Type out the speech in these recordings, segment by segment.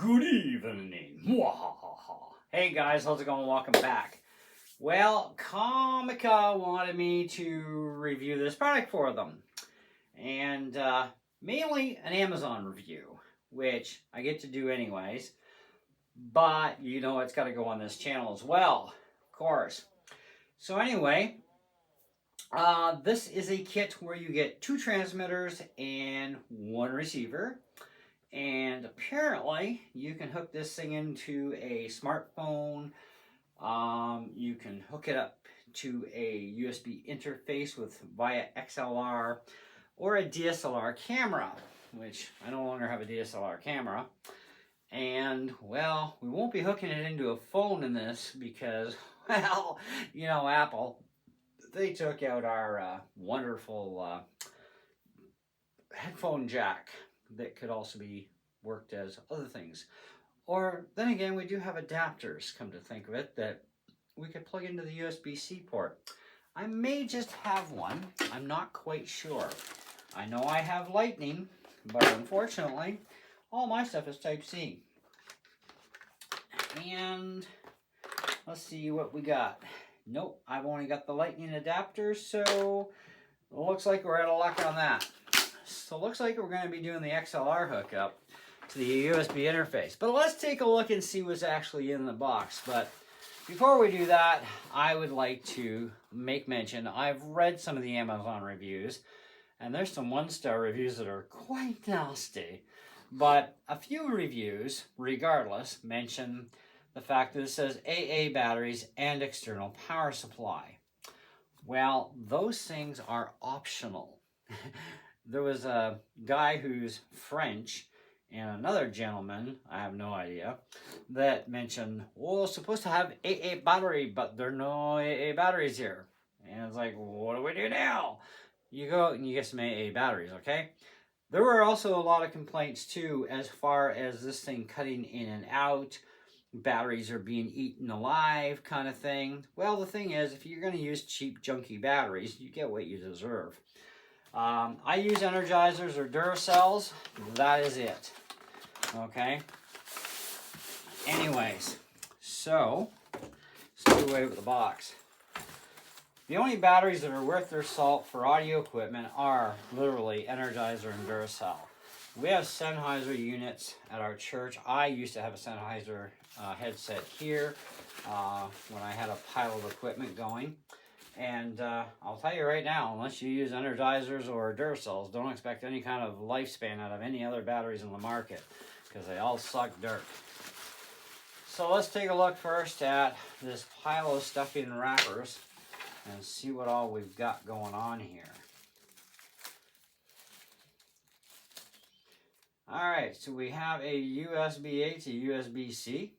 Good evening. Mwahaha. Hey guys, how's it going? Welcome back. Well, Comica wanted me to review this product for them. And mainly an Amazon review, which I get to do anyways. But you know it's got to go on this channel as well, of course. So anyway, this is a kit where you get 2 transmitters and 1 receiver. And apparently, you can hook this thing into a smartphone. You can hook it up to a USB interface via XLR or a DSLR camera, which I no longer have a DSLR camera. And, well, we won't be hooking it into a phone in this because, well, you know, Apple, they took out our wonderful headphone jack that could also be worked as other things. Or then again, we do have adapters, come to think of it, that we could plug into the USB-C port. I may just have one. I'm not quite sure. I know I have Lightning, but unfortunately, all my stuff is Type-C. And let's see what we got. Nope, I've only got the Lightning adapter, so it looks like we're out of luck on that. So it looks like we're going to be doing the XLR hookup to the USB interface. But let's take a look and see what's actually in the box. But before we do that, I would like to make mention, I've read some of the Amazon reviews, and there's some 1-star reviews that are quite nasty. But a few reviews, regardless, mention the fact that it says AA batteries and external power supply. Well, those things are optional. There was a guy who's French and another gentleman, I have no idea, that mentioned, well, it's supposed to have AA battery, but there are no AA batteries here. And it's like, what do we do now? You go and you get some AA batteries, okay? There were also a lot of complaints too as far as this thing cutting in and out, batteries are being eaten alive kind of thing. Well, the thing is, if you're going to use cheap, junky batteries, you get what you deserve. I use Energizers or Duracells. That is it. Okay. Anyways, so let's do away with the box. The only batteries that are worth their salt for audio equipment are literally Energizer and Duracell. We have Sennheiser units at our church. I used to have a Sennheiser headset here when I had a pile of equipment going. And I'll tell you right now, unless you use Energizers or Duracells, don't expect any kind of lifespan out of any other batteries in the market, because they all suck dirt. So let's take a look first at this pile of stuff in wrappers and see what all we've got going on here. Alright, so we have a USB-A to USB-C.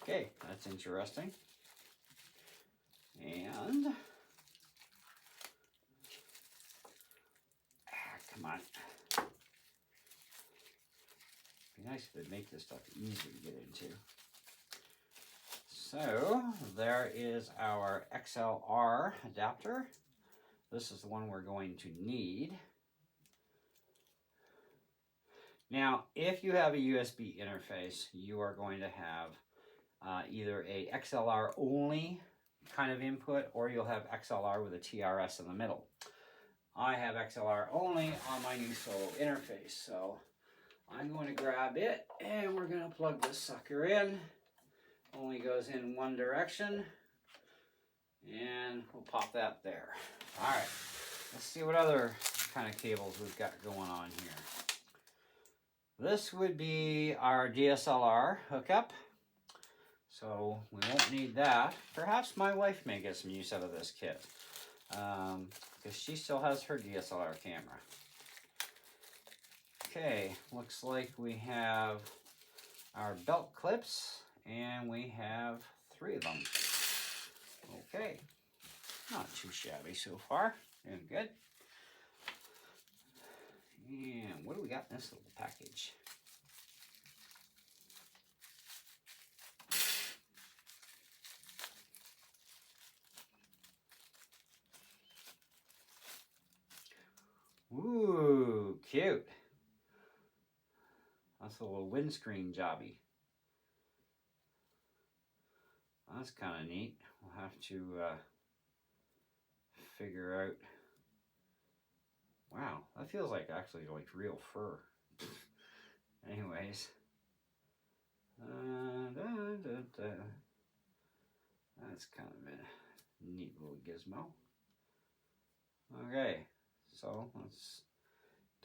Okay, that's interesting. And, come on. Be nice if they'd make this stuff easy to get into. So, there is our XLR adapter. This is the one we're going to need. Now, if you have a USB interface, you are going to have either a XLR only kind of input, or you'll have XLR with a TRS in the middle. I have XLR only on my new Solo interface, so I'm going to grab it and we're going to plug this sucker in. Only goes in one direction, and we'll pop that there. All right, let's see what other kind of cables we've got going on here. This would be our DSLR hookup. So we won't need that. Perhaps my wife may get some use out of this kit, because she still has her DSLR camera. Okay, looks like we have our belt clips, and we have 3 of them. Okay, not too shabby so far. Doing good. And what do we got in this little package? Ooh, cute. That's a little windscreen jobby. That's kind of neat. We'll have to figure out. Wow, that feels like actually like real fur. Anyways. That's kind of a neat little gizmo. Okay, so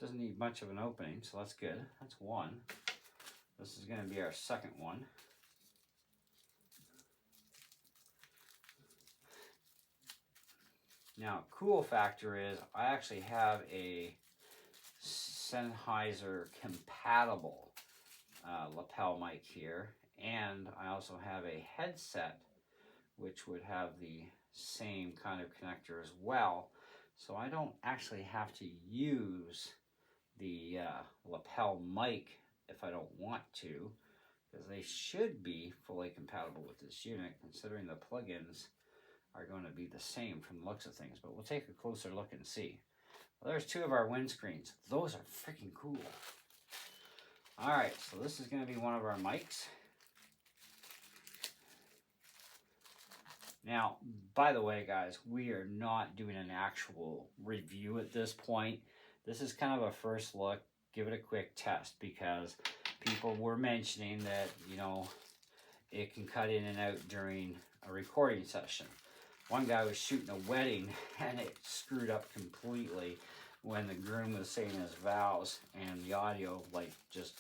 doesn't need much of an opening, so that's good. That's one. This is going to be our second one. Now, cool factor is I actually have a Sennheiser compatible lapel mic here, and I also have a headset which would have the same kind of connector as well, so I don't actually have to use the lapel mic if I don't want to, because they should be fully compatible with this unit, considering the plugins are going to be the same from the looks of things. But we'll take a closer look and see. Well, there's two of our windscreens. Those are freaking cool. All right, so this is going to be one of our mics. Now, by the way, guys, we are not doing an actual review at this point. This is kind of a first look, give it a quick test, because people were mentioning that, you know, it can cut in and out during a recording session. One guy was shooting a wedding and it screwed up completely when the groom was saying his vows, and the audio, like, just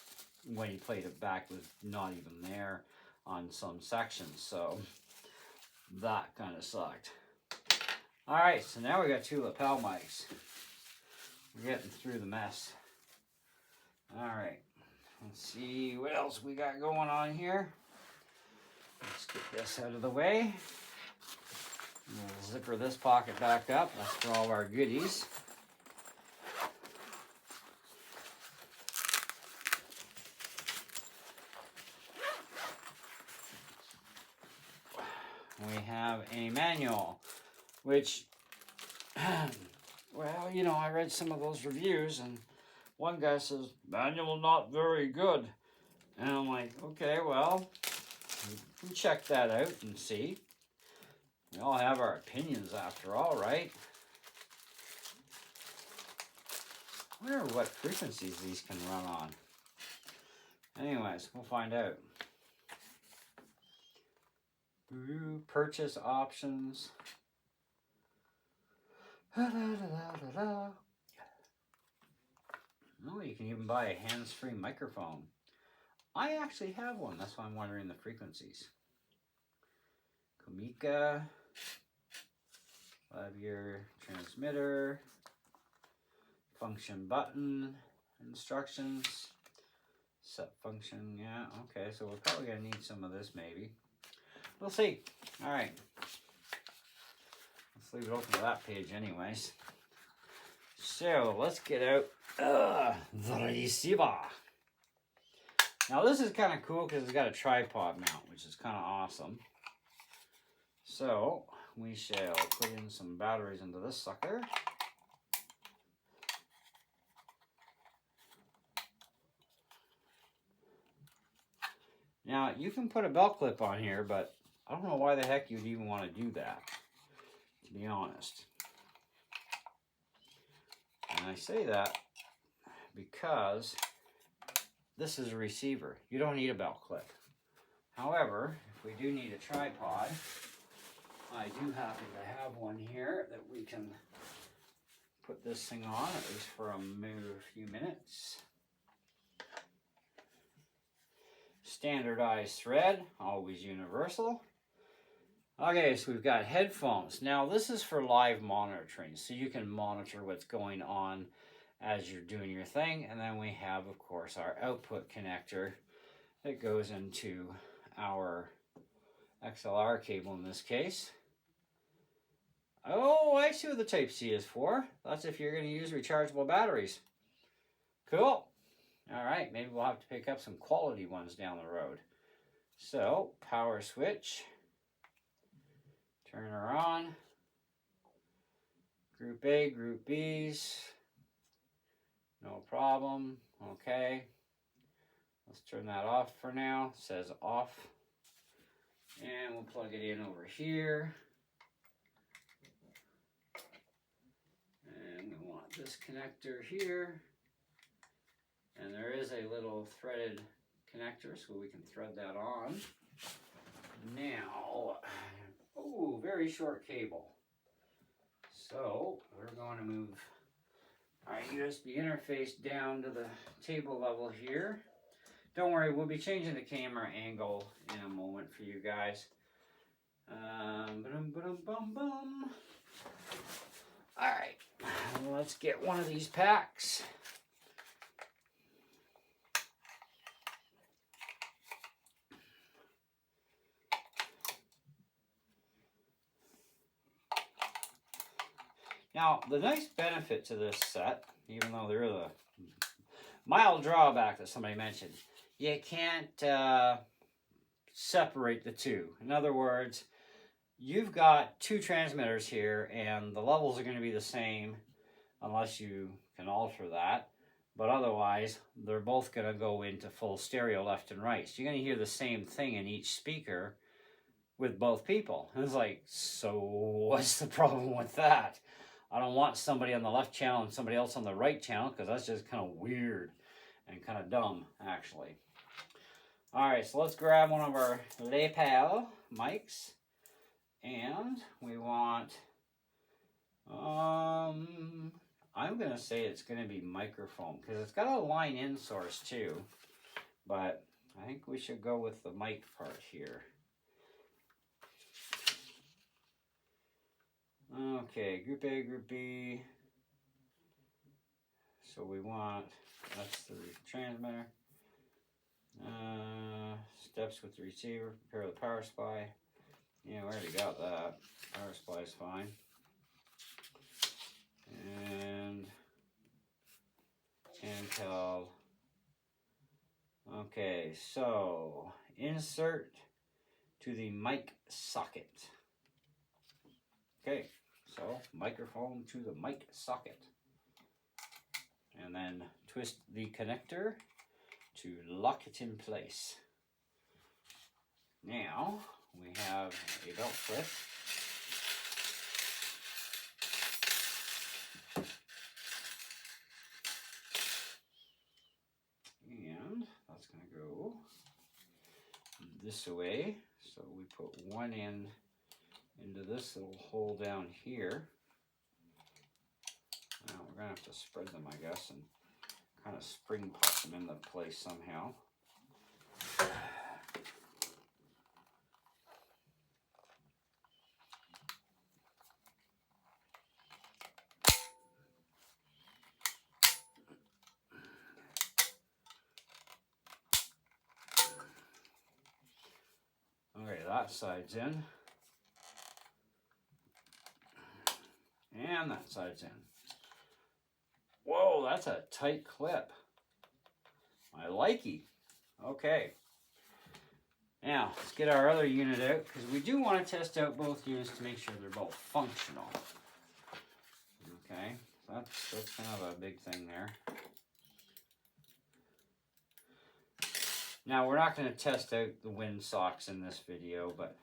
when he played it back, was not even there on some sections. So that kind of sucked. All right, so now we got two lapel mics. We're getting through the mess. All right, let's see what else we got going on here. Let's get this out of the way. We'll zipper this pocket back up. That's for all of our goodies. We have a manual, which, well, you know, I read some of those reviews, and one guy says, manual not very good. And I'm like, okay, well, we can check that out and see. We all have our opinions after all, right? I wonder what frequencies these can run on. Anyways, we'll find out. Purchase options. Oh, you can even buy a hands-free microphone. I actually have one. That's why I'm wondering the frequencies. Comica. 5-year transmitter. Function button. Instructions. Set function. Yeah, okay. So we're probably going to need some of this maybe. We'll see. All right. Let's leave it open to that page anyways. So let's get out the receiver. Now this is kind of cool because it's got a tripod mount, which is kind of awesome. So we shall put in some batteries into this sucker. Now you can put a belt clip on here, but I don't know why the heck you'd even want to do that, to be honest. And I say that because this is a receiver. You don't need a belt clip. However, if we do need a tripod, I do happen to have one here that we can put this thing on, at least for a few minutes. Standardized thread, always universal. Okay, so we've got headphones. Now this is for live monitoring, so you can monitor what's going on as you're doing your thing. And then we have, of course, our output connector that goes into our XLR cable in this case. Oh, I see what the Type-C is for. That's if you're going to use rechargeable batteries. Cool. All right, maybe we'll have to pick up some quality ones down the road. So, power switch. Turn her on. Group A, Group B's. No problem. Okay. Let's turn that off for now. It says off. And we'll plug it in over here. And we want this connector here. And there is a little threaded connector, so we can thread that on. Now, oh, very short cable. So we're going to move our USB interface down to the table level here. Don't worry, we'll be changing the camera angle in a moment for you guys. All right, let's get one of these packs. Now, the nice benefit to this set, even though there is a mild drawback that somebody mentioned, you can't separate the two. In other words, you've got two transmitters here, and the levels are going to be the same unless you can alter that. But otherwise, they're both going to go into full stereo left and right. So you're going to hear the same thing in each speaker with both people. And it's like, so what's the problem with that? I don't want somebody on the left channel and somebody else on the right channel, because that's just kind of weird and kind of dumb, actually. All right, so let's grab one of our lapel mics, and we want, I'm going to say it's going to be microphone, because it's got a line-in source too, but I think we should go with the mic part here. Okay, group A, group B. So we want, that's the transmitter. Steps with the receiver, prepare the power supply. Yeah, we already got that. Power supply is fine. And handheld. Okay, so insert to the mic socket. Okay, so microphone to the mic socket. And then twist the connector to lock it in place. Now we have a belt clip. And that's going to go this way. So we put one end into this little hole down here. Now we're going to have to spread them, I guess, and kind of spring pop them into place somehow. Okay, that side's in. And that side's in. Whoa, that's a tight clip. I likey. Okay. Now, let's get our other unit out, because we do want to test out both units to make sure they're both functional. Okay, that's kind of a big thing there. Now, we're not going to test out the wind socks in this video, but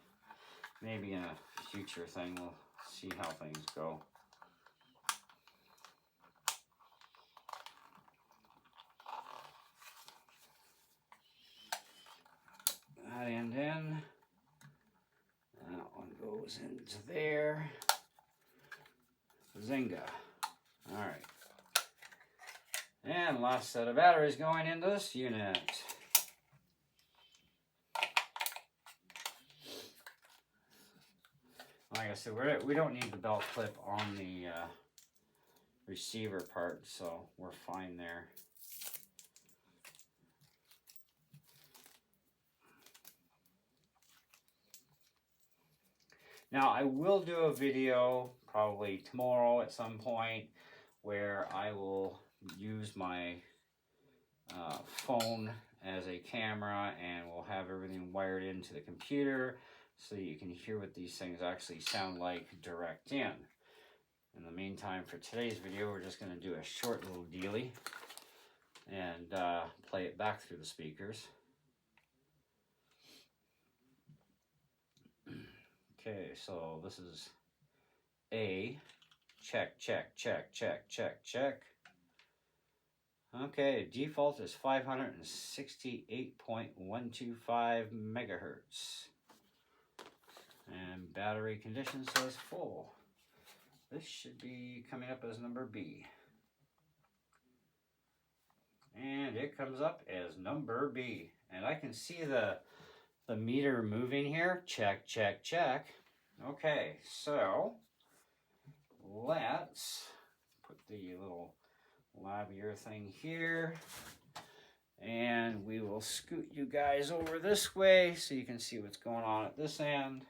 maybe in a future thing we'll see how things go. That end in. That one goes into there. Zinga. Alright. And last set of batteries going into this unit. Like I said, we don't need the belt clip on the receiver part, so we're fine there. Now, I will do a video probably tomorrow at some point where I will use my phone as a camera, and we'll have everything wired into the computer so that you can hear what these things actually sound like direct in. In the meantime, for today's video, we're just going to do a short little dealie. and play it back through the speakers. Okay, so this is A. Check, check, check, check, check, check. Okay, default is 568.125 megahertz. And battery condition says full. This should be coming up as number B. And it comes up as number B. And I can see the meter moving here. Check, check, check. Okay, so let's put the little lavalier thing here. And we will scoot you guys over this way so you can see what's going on at this end.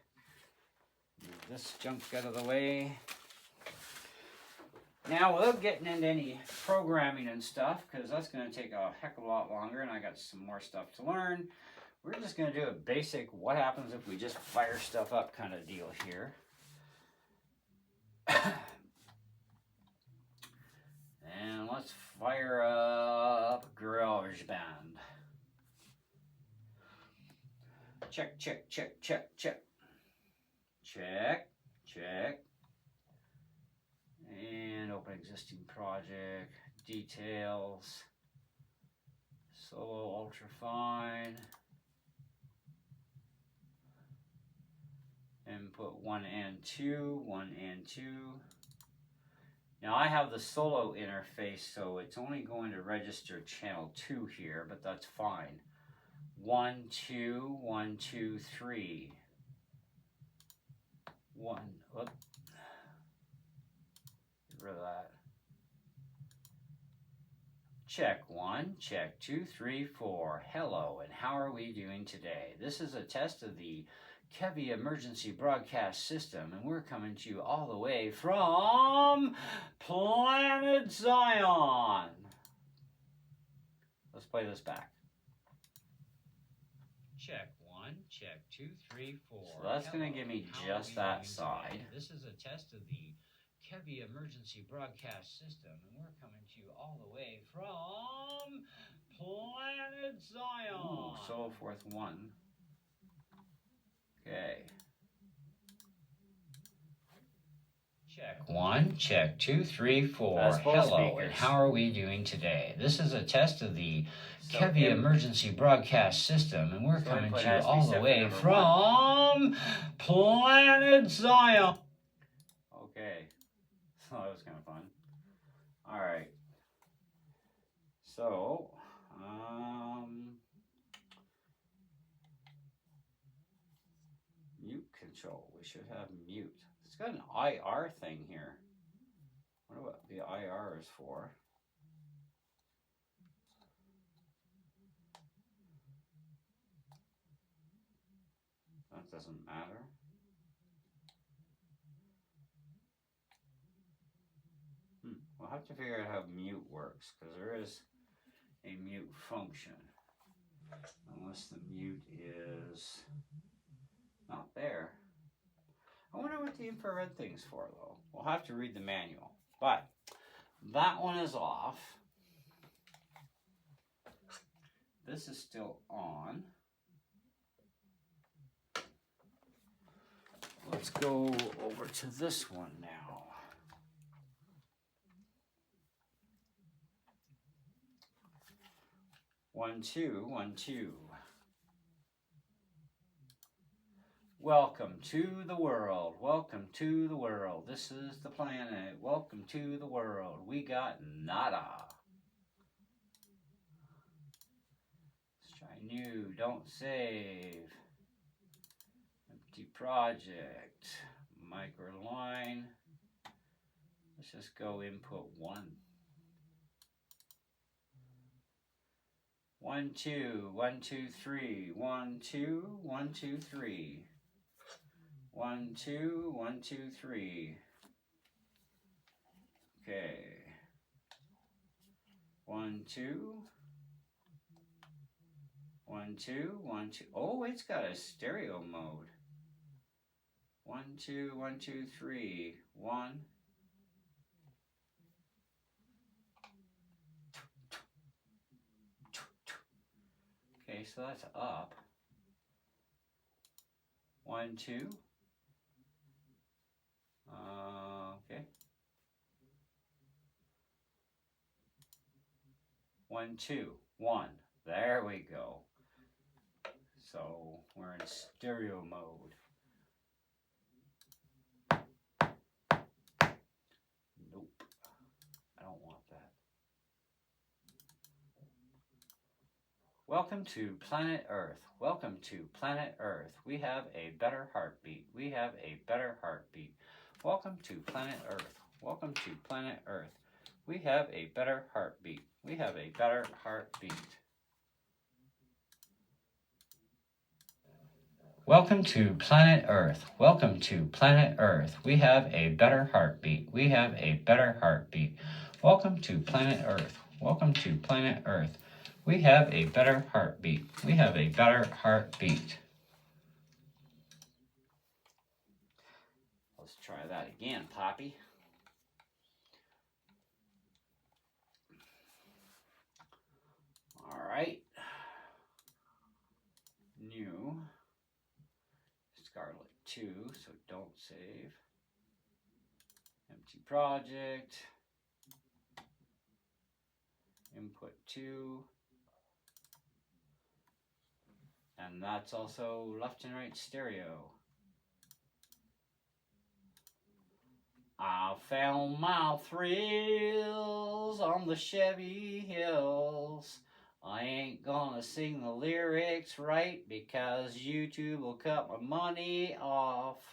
Move this junk out of the way. Now, without getting into any programming and stuff, because that's going to take a heck of a lot longer, and I got some more stuff to learn, we're just going to do a basic what happens if we just fire stuff up kind of deal here. And let's fire up GarageBand. Check, check, check, check, check. Check, check. And open existing project, details, solo ultrafine, input 1 and 2, 1 and 2. Now I have the solo interface, so it's only going to register channel 2 here, but that's fine. 1, 2, 1, 2, 3. 1, whoop. Get rid of that. Check 1, check 2, 3, 4. Hello, and how are we doing today? This is a test of the Comica Emergency Broadcast System, and we're coming to you all the way from Planet Zion. Let's play this back. Check 1, check 2, 3, 4. So that's going to give me just that side. Today? This is a test of the Comica Emergency Broadcast System, and we're coming to you all the way from Planet Zion. Ooh, solo fourth 1. Okay. Check 1, check 2, 3, 4. Hello, and how are we doing today? This is a test of the Comica Emergency Broadcast System, and we're coming to you all the way from Planet Zion. Okay, so that was kind of fun. All right. So, mute control. We should have mute. It's got an IR thing here. I wonder what the IR is for. That doesn't matter. We'll have to figure out how mute works, because there is a mute function. Unless the mute is not there. I wonder what the infrared thing's for, though. We'll have to read the manual. But that one is off. This is still on. Let's go over to this one now. One, two, 1, 2. Welcome to the world. Welcome to the world. This is the planet. Welcome to the world. We got nada. Let's try new. Don't save. Empty project. Microline. Let's just go input 1. 1, 2, 1, 2, 3. 1, 2, 1, 2, 3. 1, 2, 1, 2, 3. Okay. 1, 2. 1, 2, 1, 2. Oh, it's got a stereo mode. 1, 2, 1, 2, 3. 1. so that's up. 1, 2. Okay. 1, 2, 1. There we go. So we're in stereo mode. Nope. I don't want that. Welcome to planet Earth. Welcome to planet Earth. We have a better heartbeat. We have a better heartbeat. Welcome to planet Earth. Welcome to planet Earth. We have a better heartbeat. We have a better heartbeat. Welcome to planet Earth. Welcome to planet Earth. We have a better heartbeat. We have a better heartbeat. Welcome to planet Earth. Welcome to planet Earth. We have a better heartbeat. We have a better heartbeat. Let's try that again, Poppy. All right. New. Scarlet 2, so don't save. Empty project. Input 2. And that's also left and right stereo. I found my thrills on the Chevy Hills. I ain't gonna sing the lyrics right because YouTube will cut my money off.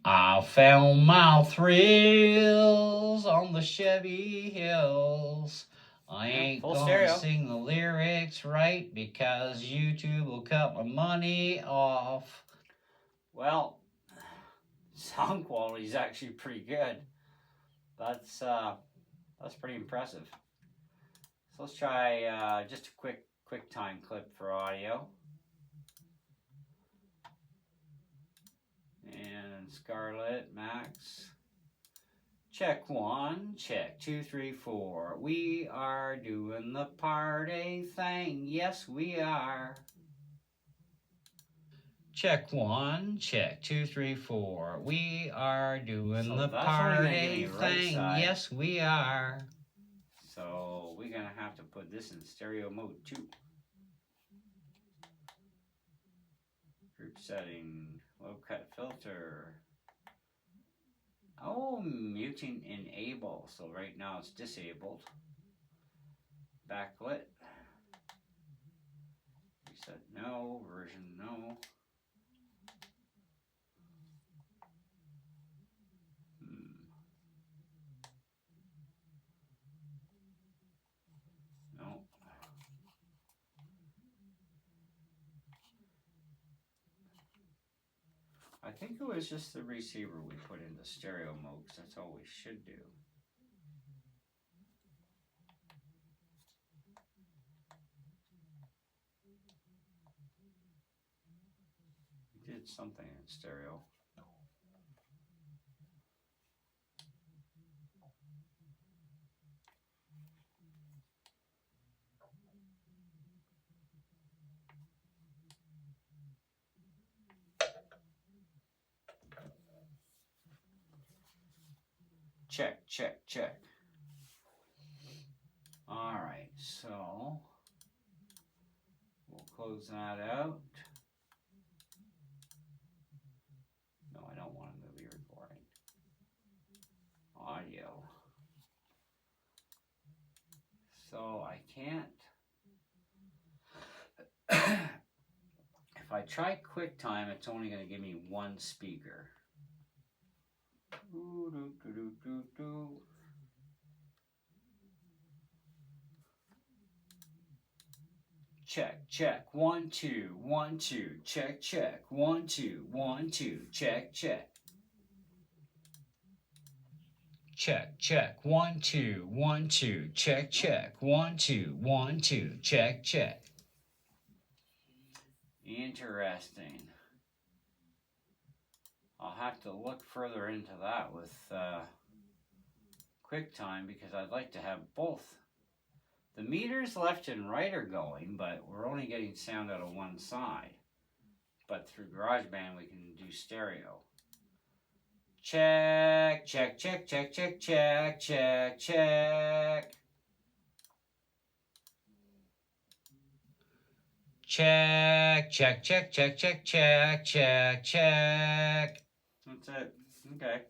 I found my thrills on the Chevy Hills. I ain't gonna sing the lyrics right because YouTube will cut my money off. Well, sound quality is actually pretty good. That's pretty impressive. So let's try just a quick time clip for audio. And Scarlet Max. Check 1, check 2, 3, 4. We are doing the party thing. Yes, we are. Check 1, check 2, 3, 4. We are doing the party thing. Yes, we are. So we're gonna have to put this in stereo mode too. Group setting, low cut filter. Oh, muting enable. So right now it's disabled. Backlit. Reset no, version no. No. I think it was just the receiver we put into stereo mode because that's all we should do. We did something in stereo. Check, check, check. All right, so we'll close that out. No, I don't want a movie recording. Audio. So I can't. If I try QuickTime, it's only going to give me one speaker. Check, check, 1, 2, 1, 2, check, check, 1, 2, 1, 2, check, check. Check, check, 1, 2, 1, 2, check, check, 1, 2, 1, 2, check, check. Interesting. I'll have to look further into that with QuickTime because I'd like to have both The meters left and right are going, but we're only getting sound out of one side. But through GarageBand, we can do stereo. Check, check, check, check, check, check, check, check. Check, check, check, check, check, check, check, check. That's it. Okay.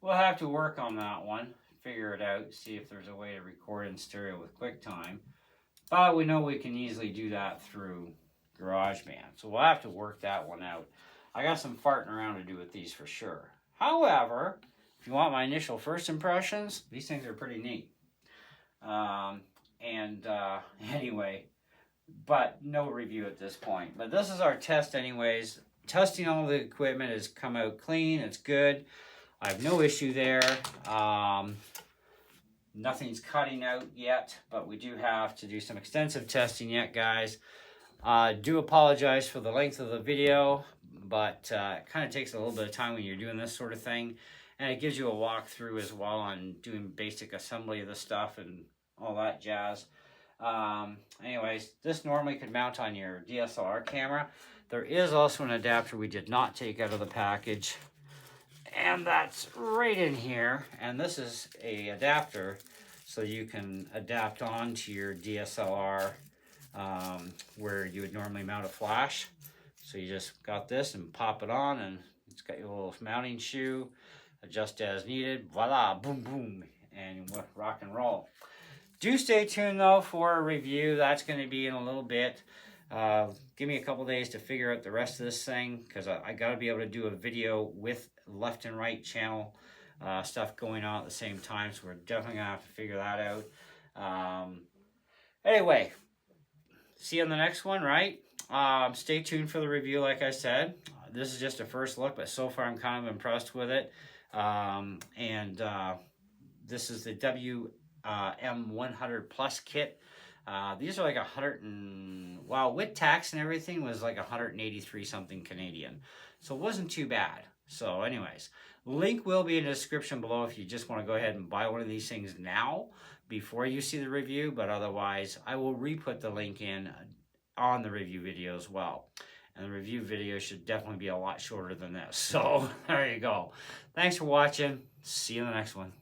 We'll have to work on that one, figure it out, see if there's a way to record in stereo with QuickTime. But we know we can easily do that through GarageBand. So we'll have to work that one out. I got some farting around to do with these for sure. However, if you want my initial first impressions, these things are pretty neat. Anyway, but no review at this point. But this is our test anyways. Testing all the equipment has come out clean. It's good. I have no issue there. Nothing's cutting out yet, but we do have to do some extensive testing yet, guys. Do apologize for the length of the video, but it kind of takes a little bit of time when you're doing this sort of thing. And it gives you a walkthrough as well on doing basic assembly of the stuff and all that jazz. Anyways, this normally could mount on your DSLR camera. There is also an adapter we did not take out of the package, and that's right in here. And this is a adapter so you can adapt onto your DSLR where you would normally mount a flash. So you just got this and pop it on, and it's got your little mounting shoe, adjust as needed, voila, boom, boom, and rock and roll. Do stay tuned though for a review. That's going to be in a little bit. Give me a couple days to figure out the rest of this thing, because I got to be able to do a video with left and right channel stuff going on at the same time. So we're definitely going to have to figure that out. Anyway, see you on the next one, right? Stay tuned for the review, like I said. This is just a first look, but so far I'm kind of impressed with it. This is the WM100 Plus kit. These are like 100 and, well, with tax and everything was like 183 something Canadian. So it wasn't too bad. So anyways, link will be in the description below if you just want to go ahead and buy one of these things now before you see the review. But otherwise, I will re-put the link in on the review video as well. And the review video should definitely be a lot shorter than this. So there you go. Thanks for watching. See you in the next one.